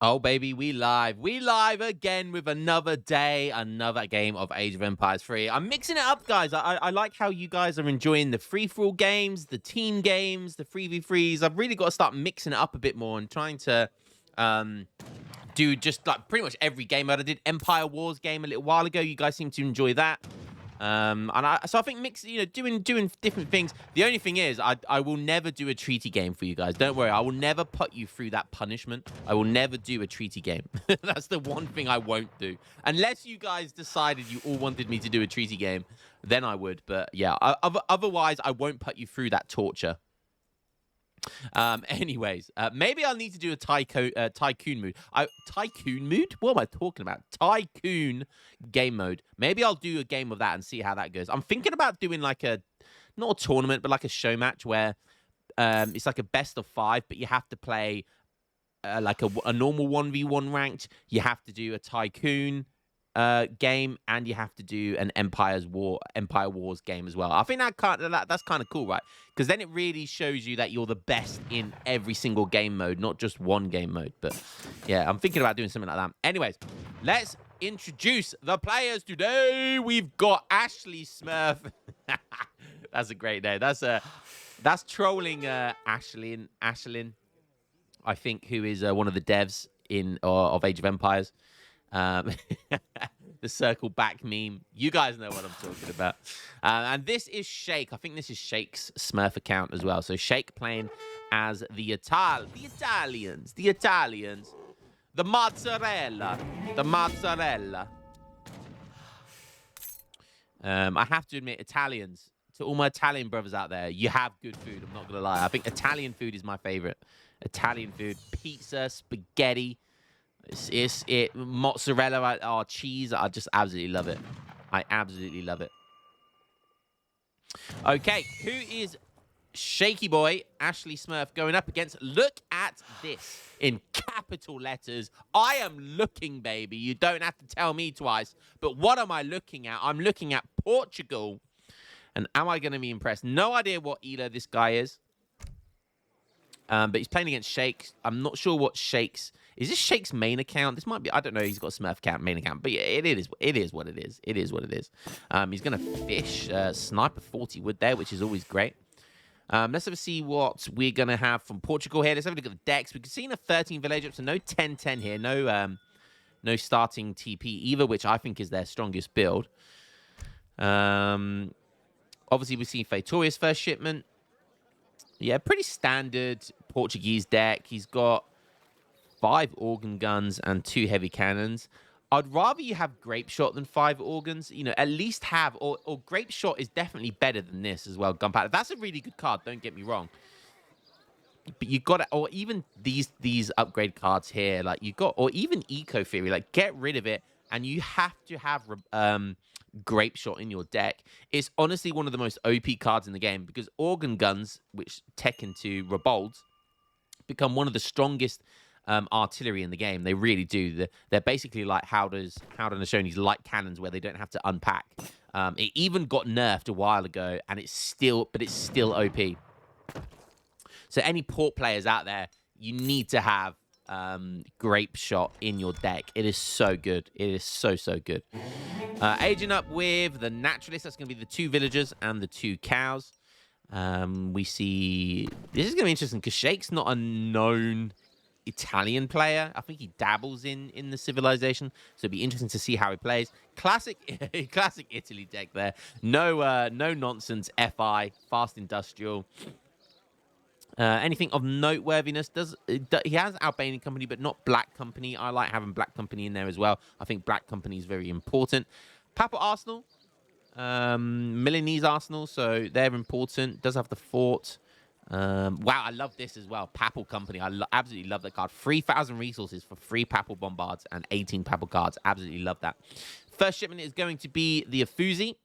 Oh, baby, we live. We live again with another day, another game of Age of Empires 3. I'm mixing it up, guys. I like how you guys are enjoying the free-for-all games, the team games, the 3v3s. I've really got to start mixing it up a bit more and trying to do just like pretty much every game mode. I did Empire Wars game a little while ago. You guys seem to enjoy that. So I think doing different things. The only thing is, I will never do a treaty game for you guys. Don't worry, I will never put you through that punishment. I will never do a treaty game. That's the one thing I won't do, unless you guys decided you all wanted me to do a treaty game. Then I would. But yeah, otherwise I won't put you through that torture. Anyways, maybe I'll need to do a tycoon mood. Tycoon mood? What am I talking about? Tycoon game mode. Maybe I'll do a game of that and see how that goes. I'm thinking about doing like not a tournament, but like a show match where it's like a best of 5, but you have to play like a normal 1v1 ranked. You have to do a tycoon game, and you have to do an Empire Wars game as well. I think that's kind of cool, right? Because then it really shows you that you're the best in every single game mode, not just one game mode. But yeah, I'm thinking about doing something like that. Anyways, let's introduce the players today. We've got Ashley Smurf. That's a great name. That's trolling Ashlyn, I think, who is one of the devs of Age of Empires. The circle back meme. You guys know what I'm talking about. And this is Shake. I think this is Shake's Smurf account as well. So Shake playing as the Italians. The mozzarella. I have to admit, Italians, to all my Italian brothers out there, you have good food. I'm not going to lie. I think Italian food is my favorite. Italian food, pizza, spaghetti. It's mozzarella, cheese. I just absolutely love it. I absolutely love it. Okay, who is Shaky Boy, Ashley Smurf, going up against? Look at this in capital letters. I am looking, baby. You don't have to tell me twice. But what am I looking at? I'm looking at Portugal. And am I going to be impressed? No idea what ELO this guy is. But he's playing against Shake. I'm not sure what Shake's... Is this Shake's main account? This might be... I don't know. He's got a Smurf account, main account. But yeah, it is what it is. It is what it is. He's going to fish Sniper 40 wood there, which is always great. Let's have a see what we're going to have from Portugal here. Let's have a look at the decks. We can see in a 13 village up, so no 10-10 here. No starting TP either, which I think is their strongest build. Obviously, we've seen Fatoria's first shipment. Yeah, pretty standard Portuguese deck. He's got 5 organ guns and 2 heavy cannons. I'd rather you have Grape Shot than 5 organs. You know, at least have... Or Grape Shot is definitely better than this as well. Gunpowder. That's a really good card, don't get me wrong. But you got to... Or even these upgrade cards here. Like, you got... Or even Eco Theory. Like, get rid of it. And you have to have... Grape Shot in your deck. It's honestly one of the most OP cards in the game because organ guns, which tech into Rebolds, become one of the strongest artillery in the game. They really do. They're basically like Howden Nashoni's light cannons where they don't have to unpack. It even got nerfed a while ago, and it's still OP. So any port players out there, you need to have Grape Shot in your deck. It is so good. It is so good. Aging up with the Naturalist. That's going to be the 2 villagers and the 2 cows. We see... This is going to be interesting because Shake's not a known Italian player. I think he dabbles in the civilization. So it'd be interesting to see how he plays. Classic Italy deck there. No nonsense FI. Fast industrial. Anything of noteworthiness? He has Albanian company, but not Black company. I like having Black company in there as well. I think Black company is very important. Papal Arsenal, Milanese Arsenal, so they're important. Does have the fort. Wow, I love this as well. Papal company, I absolutely love that card. 3,000 resources for 3 Papal bombards and 18 Papal cards. Absolutely love that. First shipment is going to be the Afusi.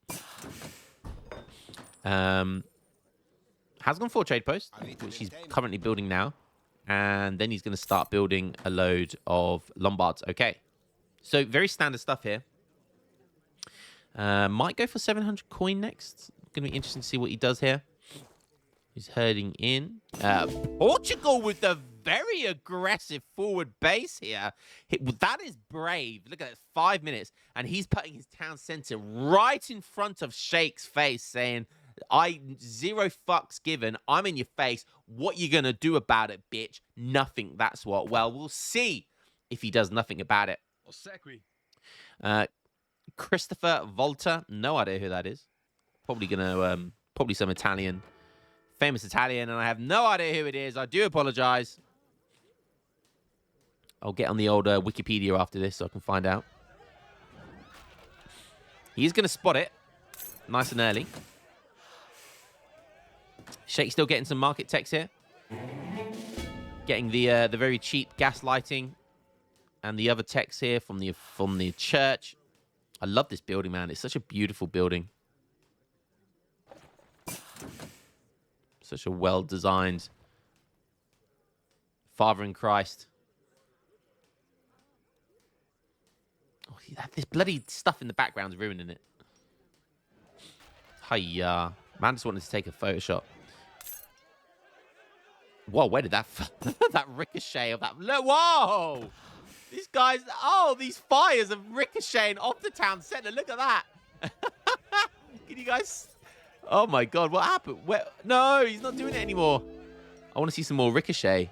Has gone for a trade post, which he's currently building now. And then he's going to start building a load of Lombards. Okay. So, very standard stuff here. Might go for 700 coin next. Going to be interesting to see what he does here. He's herding in. Portugal with the very aggressive forward base here. That is brave. Look at that, 5 minutes. And he's putting his town center right in front of Shake's face, saying, zero fucks given. I'm in your face. What you gonna do about it, bitch? Nothing. That's what. Well, we'll see if he does nothing about it. Christopher Volta. No idea who that is. Probably gonna, probably some Italian. Famous Italian, and I have no idea who it is. I do apologize. I'll get on the old Wikipedia after this so I can find out. He's going to spot it nice and early. Shake still getting some market techs here. Getting the very cheap gas lighting and the other techs here from the church. I love this building, man. It's such a beautiful building. Such a well-designed Father in Christ. Oh, this bloody stuff in the background's ruining it. Hiya. Man just wanted to take a photo shot. Whoa, where did that that ricochet of that... Whoa! These guys... Oh, these fires are ricocheting off the town center. Look at that. Can you guys... Oh my God, what happened? Where? No, he's not doing it anymore. I want to see some more ricochet.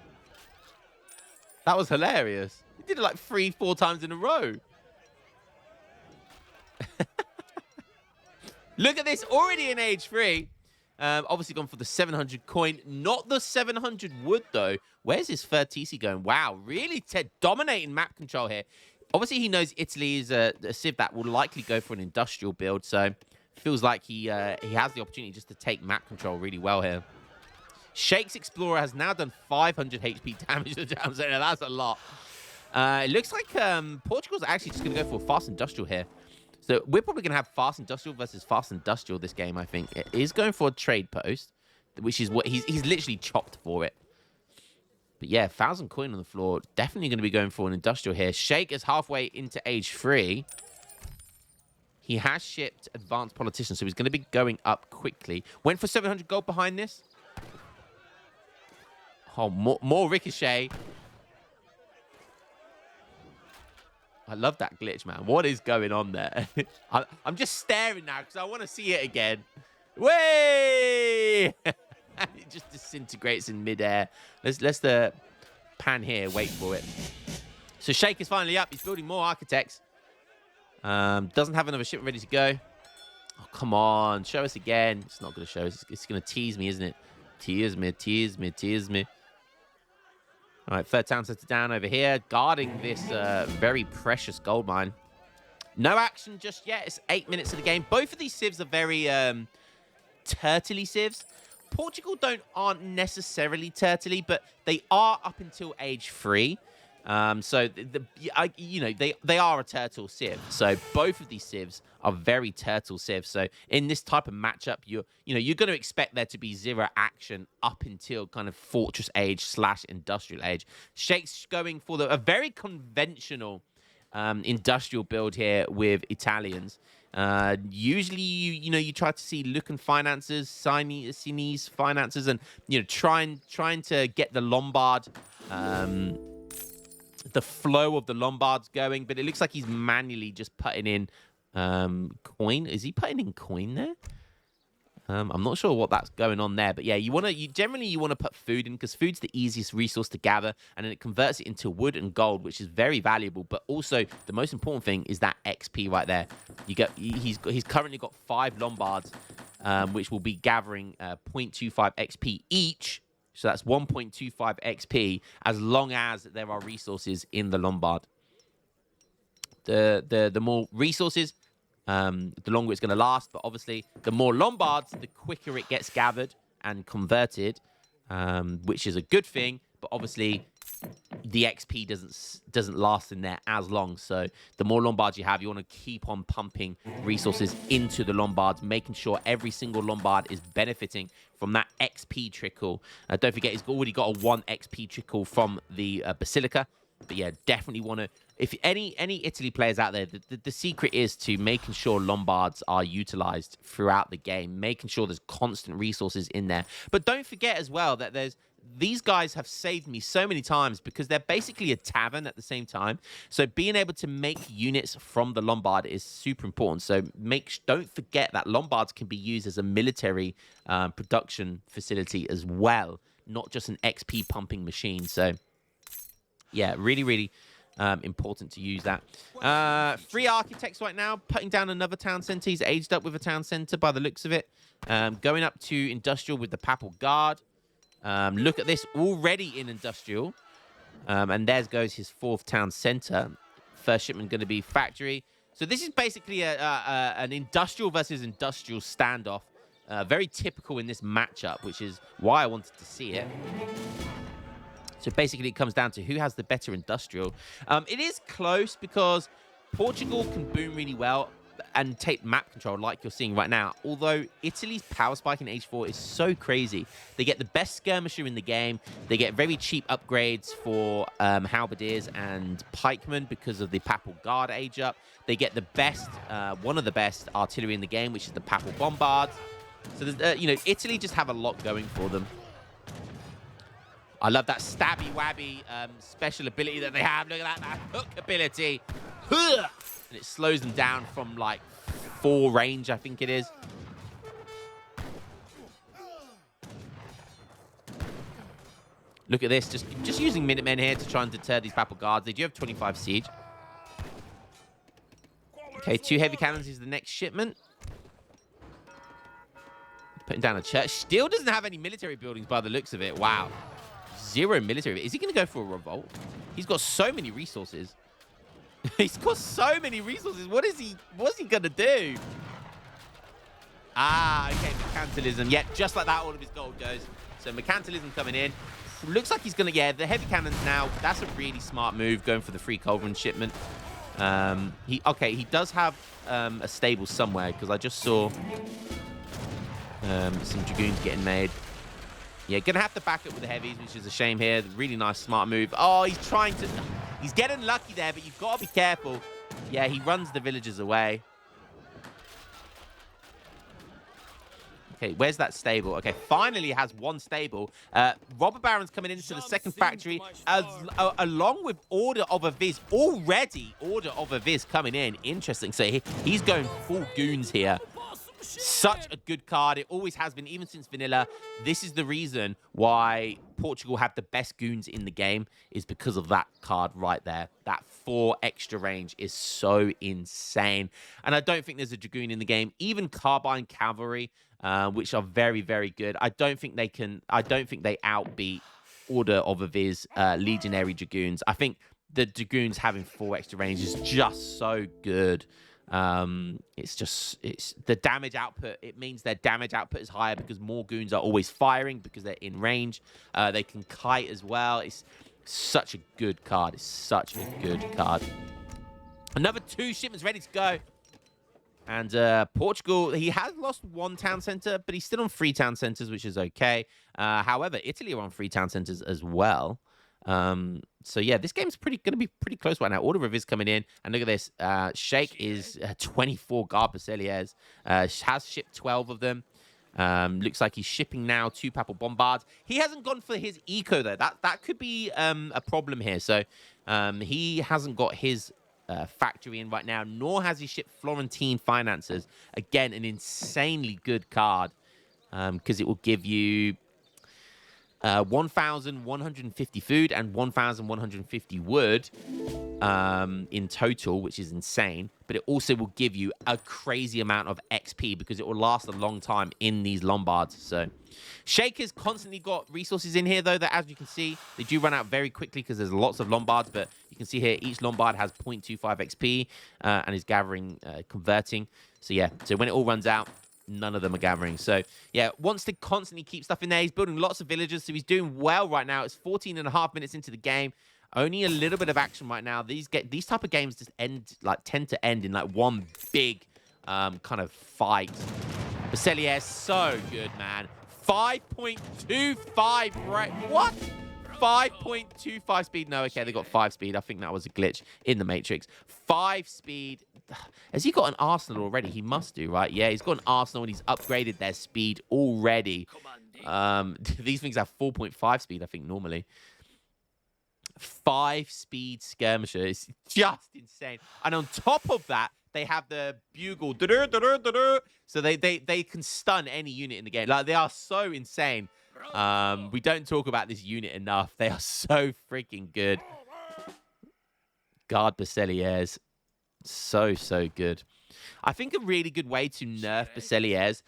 That was hilarious. He did it like 3-4 times in a row. Look at this, already in age 3. Obviously gone for the 700 coin, not the 700 wood though. Where's his third TC going? Wow, really dominating map control here. Obviously he knows Italy is a civ that will likely go for an industrial build, so feels like he has the opportunity just to take map control really well here. Shake's Explorer has now done 500 HP damage to the town center. That's a lot. It looks like Portugal's actually just going to go for fast industrial here. So we're probably going to have fast industrial versus fast industrial this game, I think. It is going for a trade post, which is what he's literally chopped for it. But yeah, 1,000 coin on the floor. Definitely going to be going for an industrial here. Shake is halfway into age 3. He has shipped advanced politician, so he's going to be going up quickly. Went for 700 gold behind this. Oh, more ricochet. I love that glitch, man. What is going on there? I'm just staring now because I want to see it again. Way! It just disintegrates in midair. Let's pan here. Wait for it. So Shake is finally up. He's building more architects. Doesn't have another ship ready to go. Oh, come on. Show us again. It's not going to show us. It's going to tease me, isn't it? Tease me, tease me, tease me. All right, third town center down over here, guarding this very precious gold mine. No action just yet. It's 8 minutes of the game. Both of these civs are very turtley civs. Portugal aren't necessarily turtley, but they are up until age 3. So they are a turtle civ. So both of these civs are very turtle civs. So in this type of matchup, you're going to expect there to be 0 action up until kind of fortress age / industrial age. Shake's going for a very conventional industrial build here with Italians. Usually you try to see Lucan finances, Sinese finances, and trying to get the Lombard. The flow of the Lombards going, but it looks like he's manually just putting in coin. Is he putting in coin there? I'm not sure what that's going on there, but yeah, generally you want to put food in because food's the easiest resource to gather, and then it converts it into wood and gold, which is very valuable. But also the most important thing is that XP right there. He's currently got 5 Lombards, which will be gathering 0.25 XP each. So that's 1.25 XP as long as there are resources in the Lombard. The more resources, the longer it's going to last. But obviously, the more Lombards, the quicker it gets gathered and converted, which is a good thing. But obviously, the XP doesn't last in there as long. So the more Lombards you have, you want to keep on pumping resources into the Lombards, making sure every single Lombard is benefiting from that XP trickle. Don't forget, he's already got a 1 XP trickle from the Basilica. But yeah, definitely want to... If any Italy players out there, the secret is to making sure Lombards are utilized throughout the game, making sure there's constant resources in there. But don't forget as well that there's these guys have saved me so many times because they're basically a tavern at the same time. So being able to make units from the Lombard is super important. So don't forget that Lombards can be used as a military production facility as well, not just an XP pumping machine. So yeah, really, really important to use that. 3 architects right now, putting down another town center. He's aged up with a town center by the looks of it. Going up to industrial with the Papal Guard. Look at this, already in industrial. And there goes his 4th town center. First shipment going to be factory. So this is basically an industrial versus industrial standoff. Very typical in this matchup, which is why I wanted to see it. So basically, it comes down to who has the better industrial. It is close because Portugal can boom really well and take map control like you're seeing right now. Although Italy's power spike in H4 is so crazy. They get the best skirmisher in the game. They get very cheap upgrades for halberdiers and pikemen because of the Papal Guard age up. They get the best, one of the best artillery in the game, which is the Papal Bombards. So, Italy just have a lot going for them. I love that stabby-wabby special ability that they have. Look at that hook ability. And it slows them down from, like, 4 range, I think it is. Look at this. Just using Minutemen here to try and deter these Papal Guards. They do have 25 siege. Okay, 2 heavy cannons is the next shipment. Putting down a church. Still doesn't have any military buildings by the looks of it. Wow. 0 military. Is he going to go for a revolt? He's got so many resources. He's got so many resources. What's he going to do? Ah, okay, mercantilism. Yeah, just like that, all of his gold goes. So mercantilism coming in. Looks like he's going to, yeah, the heavy cannons now. That's a really smart move, going for the free Culverin shipment. He does have a stable somewhere, because I just saw some dragoons getting made. Yeah, going to have to back up with the heavies, which is a shame here. Really nice, smart move. Oh, he's getting lucky there, but you've got to be careful. Yeah, he runs the villagers away. Okay, where's that stable? Okay, finally has 1 stable. Robber Baron's coming into the 2nd factory, along with Order of a Viz. Already, Order of a Viz coming in. Interesting. So he's going full goons here. Such a good card. It always has been, even since vanilla. This is the reason why Portugal have the best goons in the game, is because of that card right there. That 4 extra range is so insane. And I don't think there's a dragoon in the game. Even carbine cavalry, which are very, very good. I don't think they outbeat Order of a Viz legionary dragoons. I think the dragoons having 4 extra range is just so good. It's the damage output. It means their damage output is higher because more goons are always firing because they're in range. They can kite as well. It's such a good card. It's such a good card. Another 2 shipments ready to go. And Portugal, he has lost 1 town center, but he's still on 3 town centers, which is okay. However, Italy are on 3 town centers as well. So yeah, this game's going to be pretty close right now. Order of is coming in, and look at this. Sheikh is 24 Guard Basileas. Has shipped 12 of them. Looks like he's shipping now 2 Papal Bombards. He hasn't gone for his eco though. That could be a problem here. So he hasn't got his factory in right now, nor has he shipped Florentine Finances. Again, an insanely good card, because it will give you 1,150 food and 1,150 wood in total, which is insane. But it also will give you a crazy amount of XP because it will last a long time in these Lombards. So Sheikh has constantly got resources in here, though, that, as you can see, they do run out very quickly because there's lots of Lombards. But you can see here, each Lombard has 0.25 XP and is gathering, converting. So yeah, so when it all runs out, none of them are gathering. So yeah, wants to constantly keep stuff in there. He's building lots of villagers, so he's doing well right now. It's 14.5 minutes into the game. Only a little bit of action right now. These type of games just tend to end in like one big kind of fight. Basileas, so good, man. 5.25 right. What? 5.25 speed. No, okay, they got 5 speed. I think that was a glitch in the Matrix. 5 speed. Has he got an arsenal already? He must do, right? Yeah, he's got an arsenal and he's upgraded their speed already. These things have 4.5 speed, I think, normally. 5 speed skirmisher. It's just insane. And on top of that, they have the bugle. So they can stun any unit in the game. Like, they are so insane. We don't talk about this unit enough. They are so freaking good. Guard Bacheliers. So good. I think a really good way to nerf Bacheliers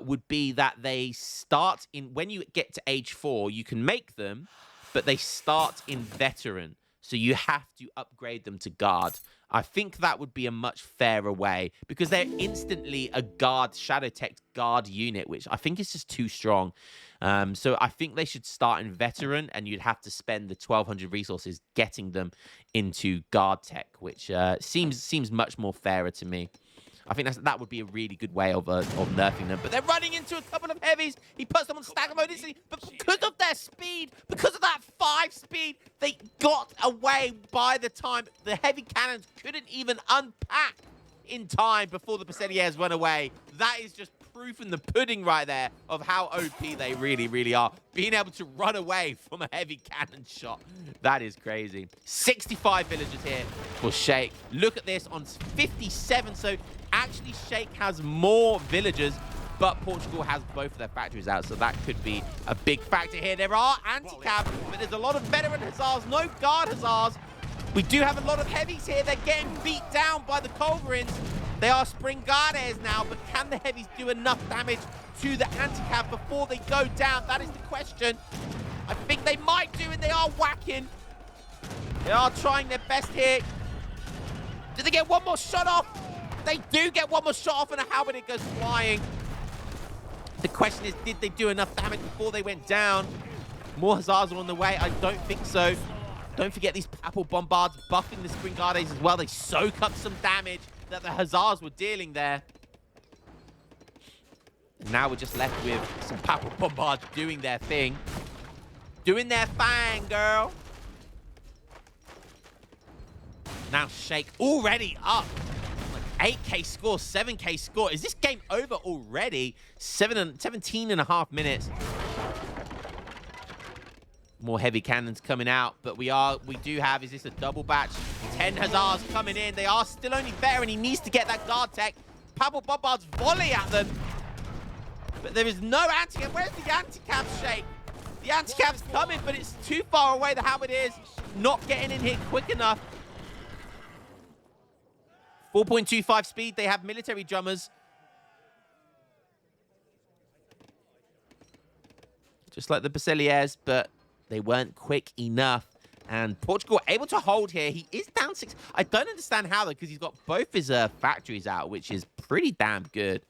would be that they start in... When you get to age 4, you can make them, but they start in veteran. So you have to upgrade them to guard. I think that would be a much fairer way because they're instantly a guard, Shadow Tech guard unit, which I think is just too strong. So I think they should start in veteran and you'd have to spend the 1,200 resources getting them into guard tech, which seems much more fairer to me. I think that would be a really good way of nerfing them. But they're running into a couple of heavies. He puts them on stagger mode instantly. But because of their speed, because of that 5 speed, they got away by the time the heavy cannons couldn't even unpack in time before the Bacheliers run away. That is just proof in the pudding right there of how OP they really are. Being able to run away from a heavy cannon shot. That is crazy. 65 villagers here for Sheikh. Look at this on 57. So actually Sheikh has more villagers, but Portugal has both of their factories out. So that could be a big factor here. There are anti-cav, but there's a lot of veteran hussars, no guard hussars. We do have a lot of heavies here. They're getting beat down by the culverins. They are Springades now, but can the heavies do enough damage to the anti-cav before they go down? That is the question. I think they might do, and they are whacking. They are trying their best here. Do they get one more shot off? They do get one more shot off, and a halberd goes flying. The question is, did they do enough damage before they went down? More hussars are on the way. I don't think so. Don't forget these Papal Bombards buffing the Springades as well. They soak up some damage that the hussars were dealing there. Now we're just left with some Papal Bombards doing their thing. Doing their thing, girl. Now Sheikh already up. 8K score, 7K score. Is this game over already? 17 and a half minutes. More heavy cannons coming out, but we do have, is this a double batch? 10 hussars coming in. They are still only veteran. He needs to get that guard tech. Papal Bombards volley at them. But there is no anti-cav. Where's the anti-cav, Sheikh? The anti-cav's coming, but it's too far away. The halberd is not getting in here quick enough. 4.25 speed. They have military drummers. Just like the Bacheliers, but they weren't quick enough. And Portugal able to hold here. He is down 6. I don't understand how, though, because he's got both his factories out, which is pretty damn good.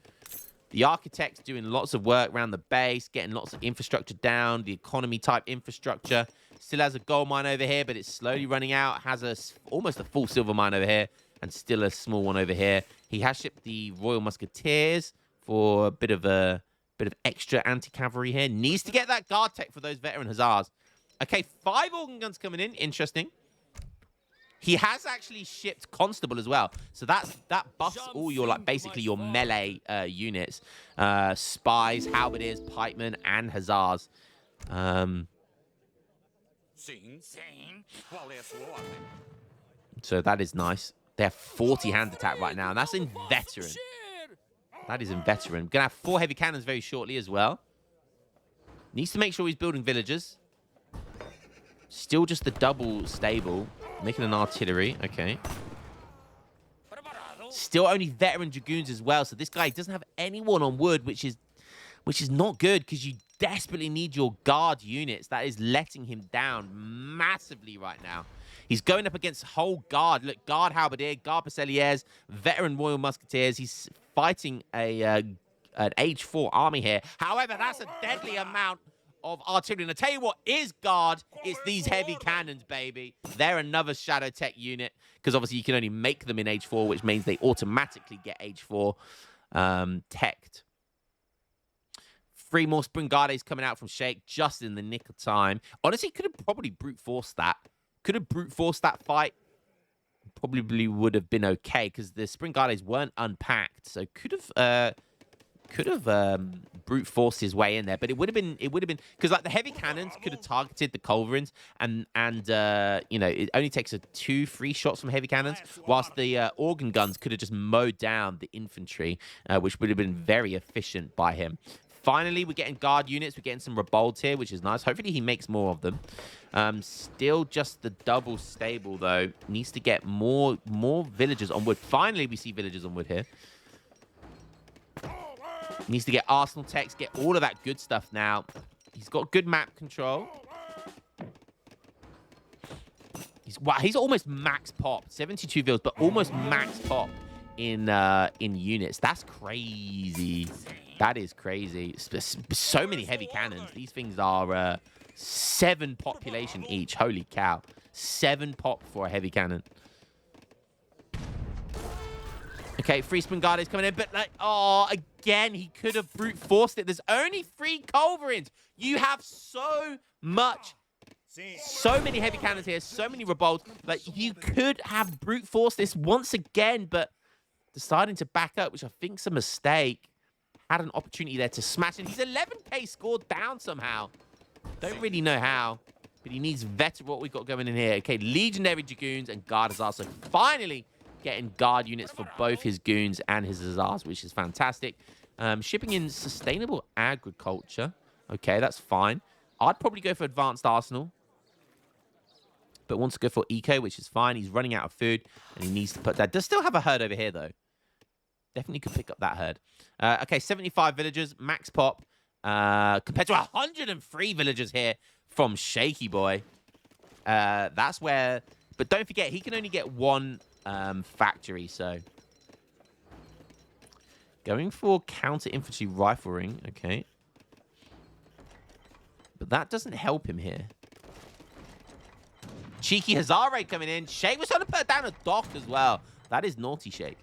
The architect's doing lots of work around the base, getting lots of infrastructure down, the economy-type infrastructure. Still has a gold mine over here, but it's slowly running out. Has almost a full silver mine over here, and still a small one over here. He has shipped the Royal Musketeers for a bit of extra anti-cavalry here. Needs to get that guard tech for those veteran hussars. Okay, 5 organ guns coming in. Interesting. He has actually shipped Constable as well. So that buffs all your, like, basically your melee units. Spies, halberdiers, pikemen, and hussars. So that is nice. They have 40 hand attack right now, and that's in veteran. That is in veteran. Gonna have 4 heavy cannons very shortly as well. Needs to make sure he's building villagers. Still just the double stable. Making an artillery. Okay. Still only veteran dragoons as well. So this guy doesn't have anyone on wood, which is not good because you desperately need your guard units. That is letting him down massively right now. He's going up against whole guard. Look, guard halberdier, guard Bacheliers, veteran Royal Musketeers. He's fighting an age 4 army here. However, that's a deadly amount of artillery. And I tell you what is guard, it's these heavy cannons, baby. They're another Shadow Tech unit, because obviously you can only make them in age 4, which means they automatically get age 4 teched. 3 more Springades coming out from Shake just in the nick of time. Honestly, could have probably brute forced that. Could have brute forced that fight. Probably would have been okay because the Springades weren't unpacked. So could have brute forced his way in there, but it would have been because like the heavy cannons could have targeted the culverins, and you know, it only takes 2 free shots from heavy cannons, whilst the organ guns could have just mowed down the infantry, which would have been very efficient by him. Finally, we're getting guard units. We're getting some rebolds here, which is nice. Hopefully, he makes more of them. Still just the double stable, though. Needs to get more villagers on wood. Finally, we see villagers on wood here. Needs to get arsenal techs, get all of that good stuff now. He's got good map control. He's almost max pop. 72 vills, but almost max pop in units. That's crazy. That is crazy. So many heavy cannons. These things are 7 population each. Holy cow. 7 pop for a heavy cannon. Okay, 3 Springades coming in, but like, oh, again, he could have brute forced it. There's only 3 culverins. You have so many heavy cannons here, so many rebolds. Like, you could have brute forced this once again, but deciding to back up, which I think's a mistake. Had an opportunity there to smash it. He's 11k scored down somehow. Don't really know how, but he needs veteran. What we've got going in here. Okay, Legionary Dragoons and Guard Hussars. So finally getting guard units for both his goons and his Hussars, which is fantastic. Shipping in sustainable agriculture. Okay, that's fine. I'd probably go for advanced arsenal, but wants to go for eco, which is fine. He's running out of food, and he needs to put that. Does still have a herd over here, though. Definitely could pick up that herd. Okay, 75 villagers, max pop, compared to 103 villagers here from Shaky Boy. That's where... But don't forget, he can only get 1 factory, so... Going for counter-infantry rifle ring, okay. But that doesn't help him here. Cheeky Hussar raid coming in. Shake was trying to put down a dock as well. That is naughty, Shake.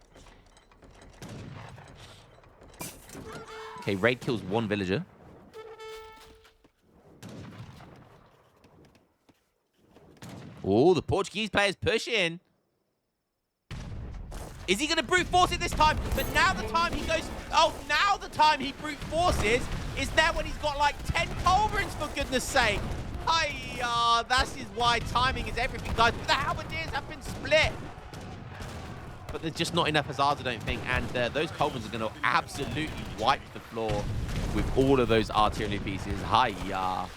Okay, raid kills 1 villager. Oh, the Portuguese player's pushing. Is he going to brute force it this time? But now the time he goes... Oh, now the time he brute forces is now when he's got like 10 culverins, for goodness sake. That is why timing is everything, guys. The halberdiers have been split. But there's just not enough Hussars, I don't think. And those culverins are going to absolutely wipe the floor with all of those artillery pieces. Hi-ya.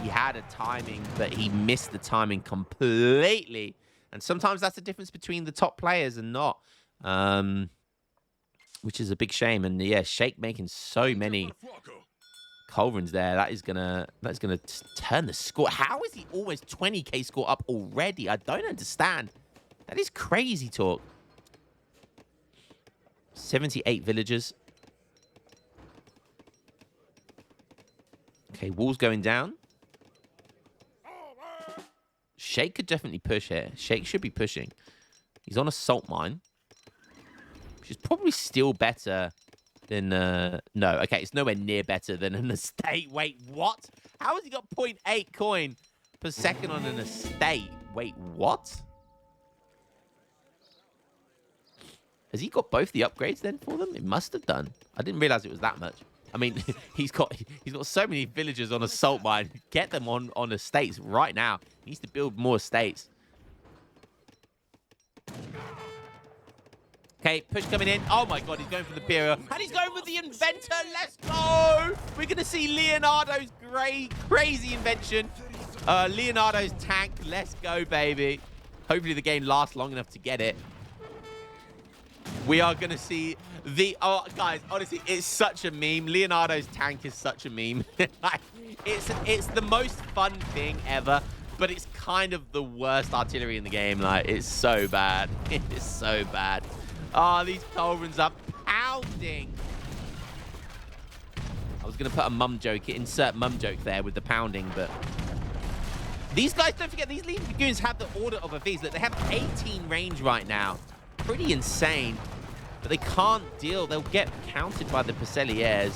He had a timing, but he missed the timing completely. And sometimes that's the difference between the top players and not. Which is a big shame. And yeah, Shake making so many culverins there. That's gonna turn the score. How is he almost 20k score up already? I don't understand. That is crazy talk. 78 villagers. Okay, walls going down. Shake could definitely push here. Shake should be pushing. He's on a salt mine, which is probably still better than... no, okay, it's nowhere near better than an estate. Wait, what? How has he got 0.8 coin per second on an estate? Wait, what? Has he got both the upgrades then for them? It must have done. I didn't realize it was that much. I mean, he's got so many villagers on a salt mine. Get them on estates right now. He needs to build more estates. Okay, push coming in. Oh my god, he's going for the Imperial. And he's going with the Inventor. Let's go! We're going to see Leonardo's crazy invention. Leonardo's tank. Let's go, baby. Hopefully the game lasts long enough to get it. We are going to see the... Oh, guys, honestly, it's such a meme. Leonardo's tank is such a meme. It's the most fun thing ever, but it's kind of the worst artillery in the game. Like, it's so bad. It is so bad. Oh, these culverins are pounding. I was going to put a mum joke, insert mum joke there with the pounding, but... These guys, don't forget, these Legion Dragoons have the order of a V's. Look, they have 18 range right now. Pretty insane. But they can't deal. They'll get counted by the Peceliers.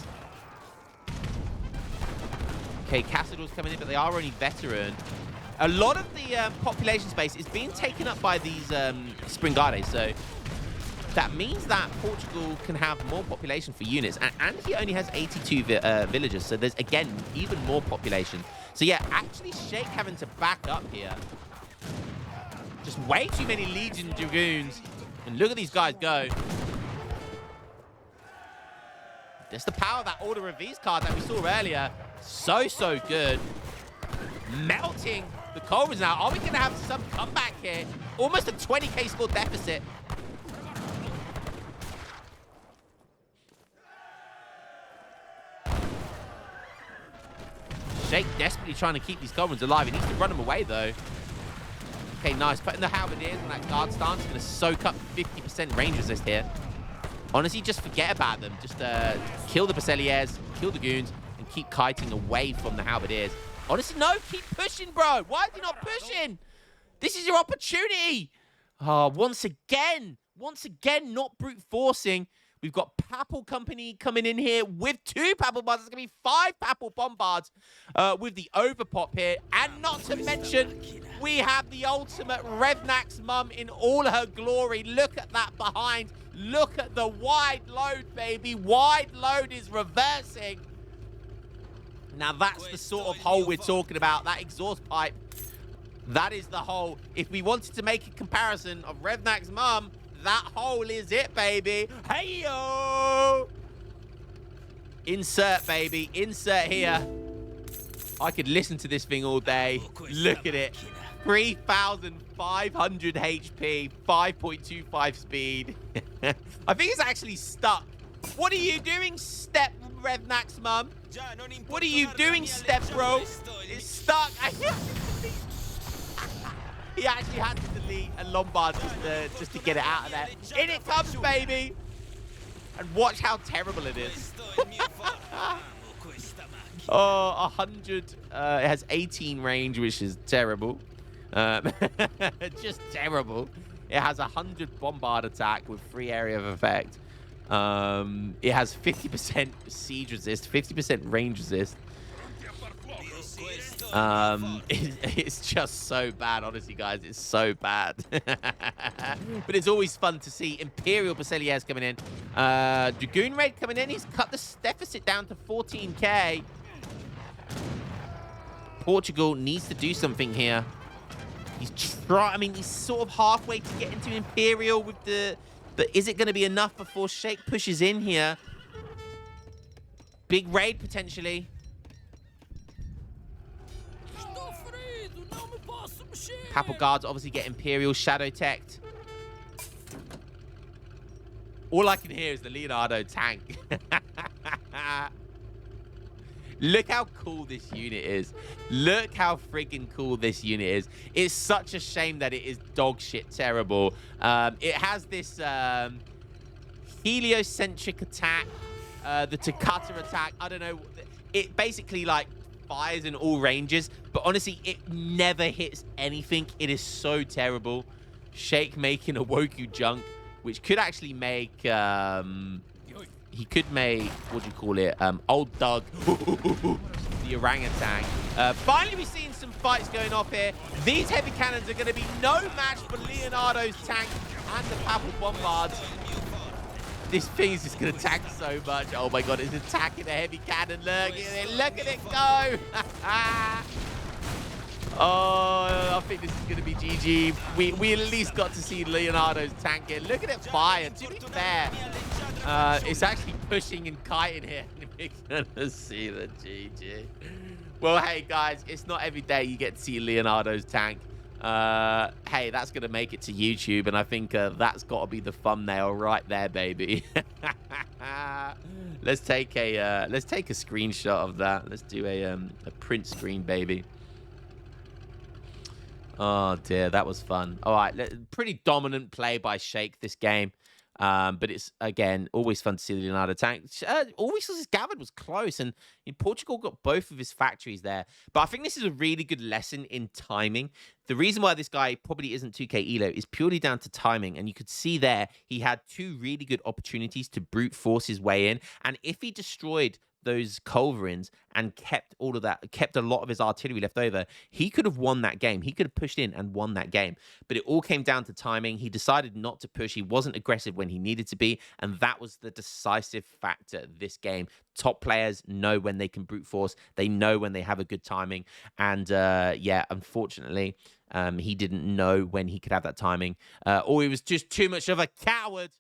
Okay, Cassador's coming in, but they are only veteran. A lot of the population space is being taken up by these Springades, so that means that Portugal can have more population for units, and he only has 82 villagers, so there's, again, even more population. So yeah, actually Sheikh having to back up here. Just way too many Legion Dragoons. And look at these guys go. That's the power of that Order of V's card that we saw earlier. So good. Melting the Cobras now. Are we going to have some comeback here? Almost a 20k score deficit. Sheikh desperately trying to keep these Cobras alive. He needs to run them away, though. Okay, nice. Putting the Halberdiers in that guard stance. Going to soak up 50% range resist here. Honestly, just forget about them. Just kill the Baceliers, kill the Goons, and keep kiting away from the Halberdiers. Honestly, no, keep pushing, bro. Why is he not pushing? This is your opportunity. Once again, not brute forcing. We've got Papal Company coming in here with 2 Papal Bombards. It's going to be 5 Papal Bombards with the overpop here. And not to mention, we have the ultimate Revnak's mum in all her glory. Look at that behind. Look at the wide load, baby. Wide load is reversing. Now, that's the sort of hole we're talking about. That exhaust pipe, that is the hole. If we wanted to make a comparison of Revnak's mum, that hole is it, baby. Hey-yo! Insert, baby. Insert here. I could listen to this thing all day. Look at it. 3,500 HP, 5.25 speed. I think it's actually stuck. What are you doing, Step Revnak's mum? What are you doing, Step, bro? It's stuck. He actually had to delete a Lombard just to get it out of there. In it comes, baby. And watch how terrible it is. Oh, 100. It has 18 range, which is terrible. Just terrible. It has 100 bombard attack with 3 area of effect. It has 50% siege resist, 50% range resist. It's just so bad, honestly, guys. It's so bad. But it's always fun to see Imperial Baceliers coming in. Dragoon Raid coming in. He's cut the deficit down to 14k. Portugal needs to do something here. He's trying. I mean, he's sort of halfway to get into Imperial with the... But is it going to be enough before Sheikh pushes in here? Big raid, potentially. Papal Guards obviously get Imperial Shadow Teched. All I can hear is the Leonardo tank. Look how cool this unit is. Look how friggin' cool this unit is. It's such a shame that it is dog shit terrible. It has this heliocentric attack, the Takata attack. I don't know. It basically like fires in all ranges, but honestly, it never hits anything. It is so terrible. Sheikh making a Woku junk, which could actually make... he could make, what do you call it? Old Doug, the orangutan. Finally, we've seen some fights going off here. These heavy cannons are going to be no match for Leonardo's tank and the Papal Bombards. This thing is just going to tank so much. Oh my god, it's attacking a heavy cannon. Look at it. Look at it go. Oh, I think this is going to be GG. We at least got to see Leonardo's tank here. Look at it fire. To be fair, it's actually pushing and kiting here. We're going to see the GG. Well, hey, guys, it's not every day you get to see Leonardo's tank. Hey, that's going to make it to YouTube, and I think that's got to be the thumbnail right there, baby. Let's take a screenshot of that. Let's do a print screen, baby. Oh dear, that was fun. All right, pretty dominant play by Sheikh this game. But it's, again, always fun to see the Leonardo tank. All resources gathered was close, and Portugal got both of his factories there. But I think this is a really good lesson in timing. The reason why this guy probably isn't 2k elo is purely down to timing. And you could see there, he had 2 really good opportunities to brute force his way in. And if he destroyed those culverins and kept all of that, kept a lot of his artillery left over, he could have won that game. He could have pushed in and won that game. But it all came down to timing. He decided not to push. He wasn't aggressive when he needed to be. And that was the decisive factor this game. Top players know when they can brute force. They know when they have a good timing. And yeah, unfortunately, he didn't know when he could have that timing. Or he was just too much of a coward.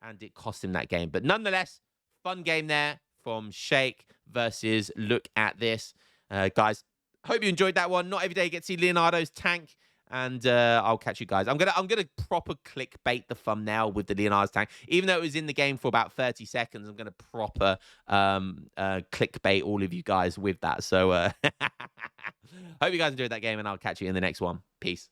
And it cost him that game. But nonetheless, fun game there from Shake versus Look At This. Guys, hope you enjoyed that one. Not every day you get to see Leonardo's tank. And I'll catch you guys. I'm gonna proper clickbait the thumbnail with the Leonardo's tank. Even though it was in the game for about 30 seconds, I'm gonna proper clickbait all of you guys with that. So hope you guys enjoyed that game, and I'll catch you in the next one. Peace.